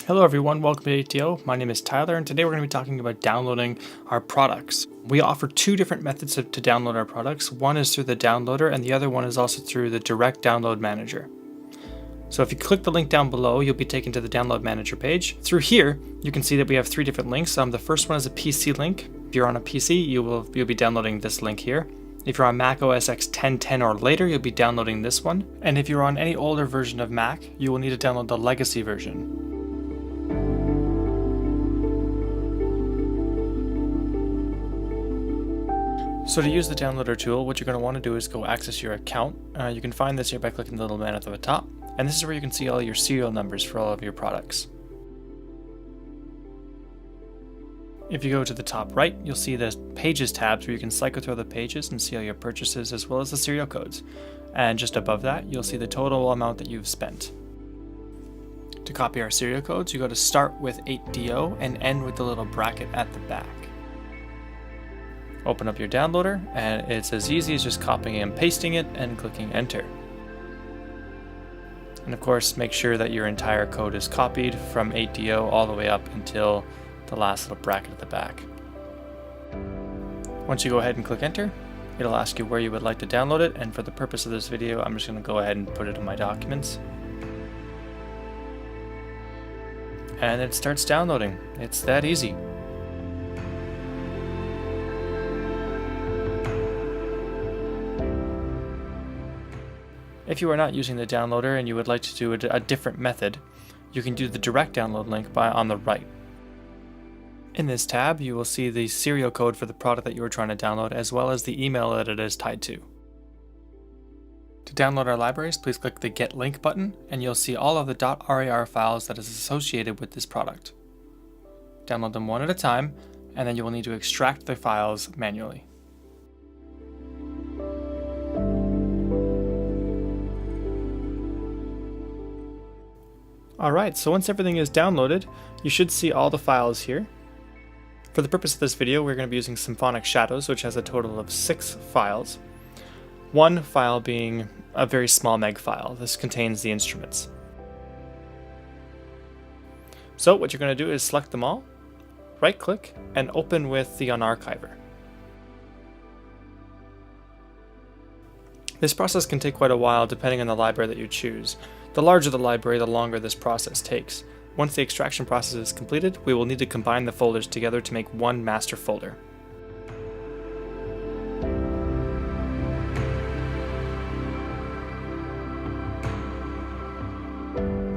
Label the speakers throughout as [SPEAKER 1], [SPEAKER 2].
[SPEAKER 1] Hello everyone, welcome to ATO. My name is Tyler and today we're going to be talking about downloading our products. We offer two different methods to download our products. One is through the downloader and the other one is also through the direct download manager. So if you click the link down below, you'll be taken to the download manager page. Through here, you can see that we have three different links. The first one is a PC link. If you're on a PC, you'll be downloading this link here. If you're on Mac OS X 10.10 or later, you'll be downloading this one. And if you're on any older version of Mac, you will need to download the legacy version. So to use the downloader tool, what you're going to want to do is go access your account. You can find this here by clicking the little man at the top. And this is where you can see all your serial numbers for all of your products. If you go to the top right, you'll see the Pages tabs where you can cycle through the pages and see all your purchases as well as the serial codes. And just above that, you'll see the total amount that you've spent. To copy our serial codes, you go to start with 8DO and end with the little bracket at the back. Open up your downloader, and it's as easy as just copying and pasting it and clicking enter. And of course, make sure that your entire code is copied from 8DO all the way up until the last little bracket at the back. Once you go ahead and click enter, it'll ask you where you would like to download it, and for the purpose of this video, I'm just going to go ahead and put it in my documents. And it starts downloading. It's that easy. If you are not using the downloader and you would like to do a different method, you can do the direct download link on the right. In this tab, you will see the serial code for the product that you are trying to download, as well as the email that it is tied to. To download our libraries, please click the Get Link button, and you'll see all of the .rar files that is associated with this product. Download them one at a time, and then you will need to extract the files manually. Alright, so once everything is downloaded, you should see all the files here. For the purpose of this video, we're going to be using Symphonic Shadows, which has a total of 6 files. One file being a very small meg file. This contains the instruments. So what you're going to do is select them all, right click, and open with the Unarchiver. This process can take quite a while depending on the library that you choose. The larger the library, the longer this process takes. Once the extraction process is completed, we will need to combine the folders together to make one master folder.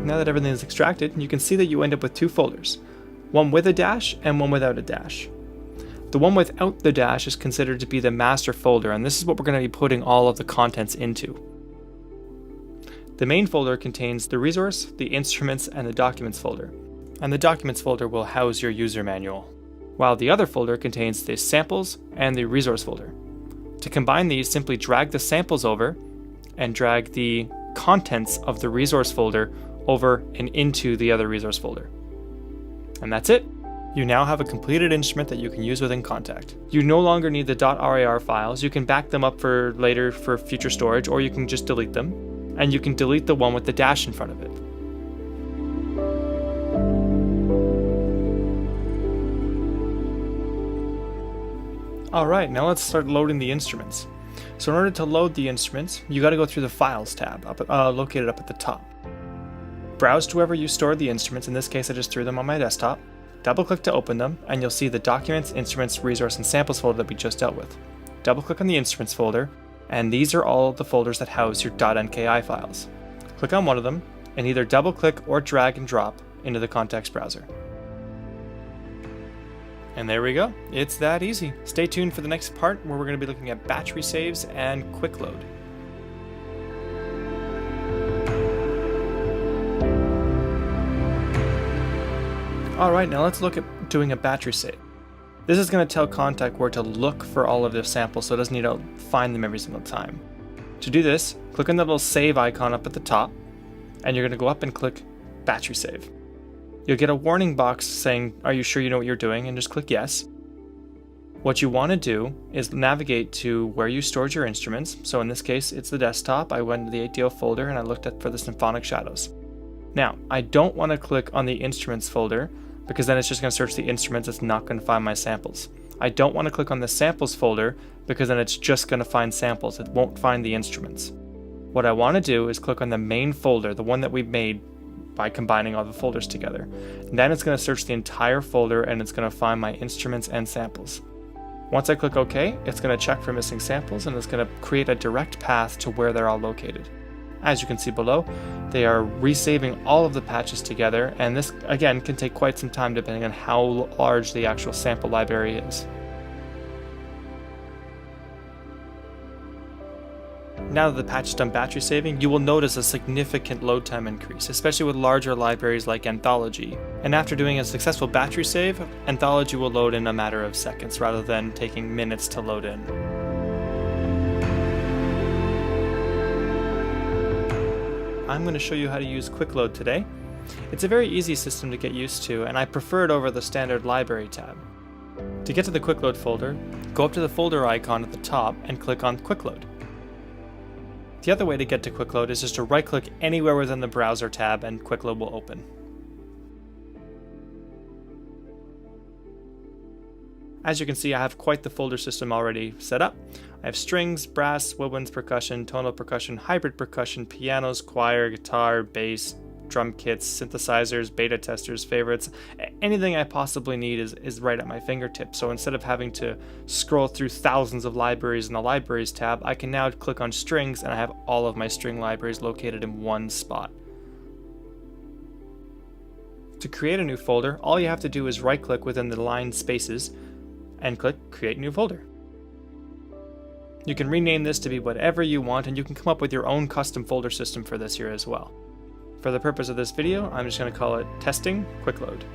[SPEAKER 1] Now that everything is extracted, you can see that you end up with two folders, one with a dash and one without a dash. The one without the dash is considered to be the master folder, and this is what we're going to be putting all of the contents into. The main folder contains the resource, the instruments, and the documents folder, and the documents folder will house your user manual, while the other folder contains the samples and the resource folder. To combine these, simply drag the samples over and drag the contents of the resource folder over and into the other resource folder. And that's it. You now have a completed instrument that you can use within Kontakt. You no longer need the .rar files. You can back them up for later for future storage, or you can just delete them. And you can delete the one with the dash in front of it. Alright, now let's start loading the instruments. So in order to load the instruments, you got to go through the Files tab, located up at the top. Browse to wherever you stored the instruments. In this case, I just threw them on my desktop. Double-click to open them, and you'll see the Documents, Instruments, Resource, and Samples folder that we just dealt with. Double-click on the Instruments folder, and these are all the folders that house your .nki files. Click on one of them, and either double-click or drag and drop into the Kontakt browser. And there we go. It's that easy. Stay tuned for the next part where we're going to be looking at battery saves and quick load. Alright, now let's look at doing a battery save. This is going to tell Kontakt where to look for all of their samples so it doesn't need to find them every single time. To do this, click on the little save icon up at the top, and you're going to go up and click Battery Save. You'll get a warning box saying, are you sure you know what you're doing? And just click yes. What you want to do is navigate to where you stored your instruments. So in this case, it's the desktop. I went to the ATO folder and I looked for the Symphonic Shadows. Now, I don't want to click on the instruments folder because then it's just going to search the instruments, it's not going to find my samples. I don't want to click on the samples folder because then it's just going to find samples, it won't find the instruments. What I want to do is click on the main folder, the one that we made by combining all the folders together. And then it's going to search the entire folder and it's going to find my instruments and samples. Once I click OK, it's going to check for missing samples and it's going to create a direct path to where they're all located. As you can see below, they are resaving all of the patches together, and this again can take quite some time depending on how large the actual sample library is. Now that the patch is done battery saving, you will notice a significant load time increase, especially with larger libraries like Anthology. And after doing a successful battery save, Anthology will load in a matter of seconds rather than taking minutes to load in. I'm going to show you how to use Quick Load today. It's a very easy system to get used to, and I prefer it over the standard library tab. To get to the Quick Load folder, go up to the folder icon at the top and click on Quick Load. The other way to get to Quick Load is just to right-click anywhere within the browser tab and Quick Load will open. As you can see, I have quite the folder system already set up. I have strings, brass, woodwinds, percussion, tonal percussion, hybrid percussion, pianos, choir, guitar, bass, drum kits, synthesizers, beta testers, favorites. Anything I possibly need is right at my fingertips. So instead of having to scroll through thousands of libraries in the Libraries tab, I can now click on Strings and I have all of my string libraries located in one spot. To create a new folder, all you have to do is right-click within the line spaces and click Create New Folder. You can rename this to be whatever you want, and you can come up with your own custom folder system for this here as well. For the purpose of this video, I'm just going to call it Testing Quick Load.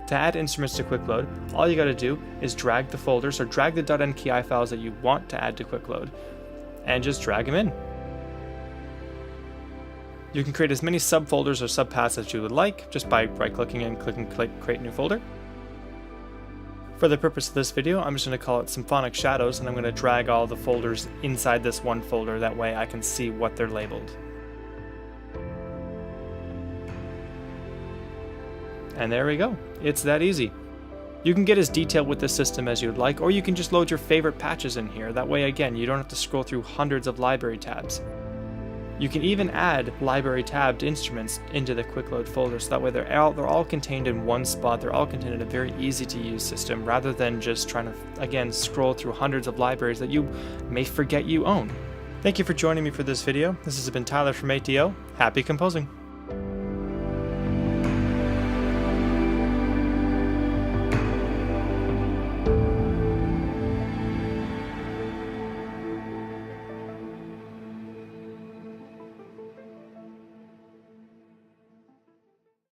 [SPEAKER 1] To add instruments to Quick Load, all you got to do is drag the folders or drag the .nki files that you want to add to Quick Load and just drag them in. You can create as many subfolders or subpaths as you would like just by right-clicking and clicking Create New Folder. For the purpose of this video, I'm just going to call it Symphonic Shadows, and I'm going to drag all the folders inside this one folder, that way I can see what they're labeled. And there we go. It's that easy. You can get as detailed with this system as you'd like, or you can just load your favorite patches in here. That way, again, you don't have to scroll through hundreds of library tabs. You can even add library tabbed instruments into the Quick Load folder, so that way they're all contained in one spot. They're all contained in a very easy to use system, rather than just trying to, again, scroll through hundreds of libraries that you may forget you own. Thank you for joining me for this video. This has been Tyler from ATO. Happy composing!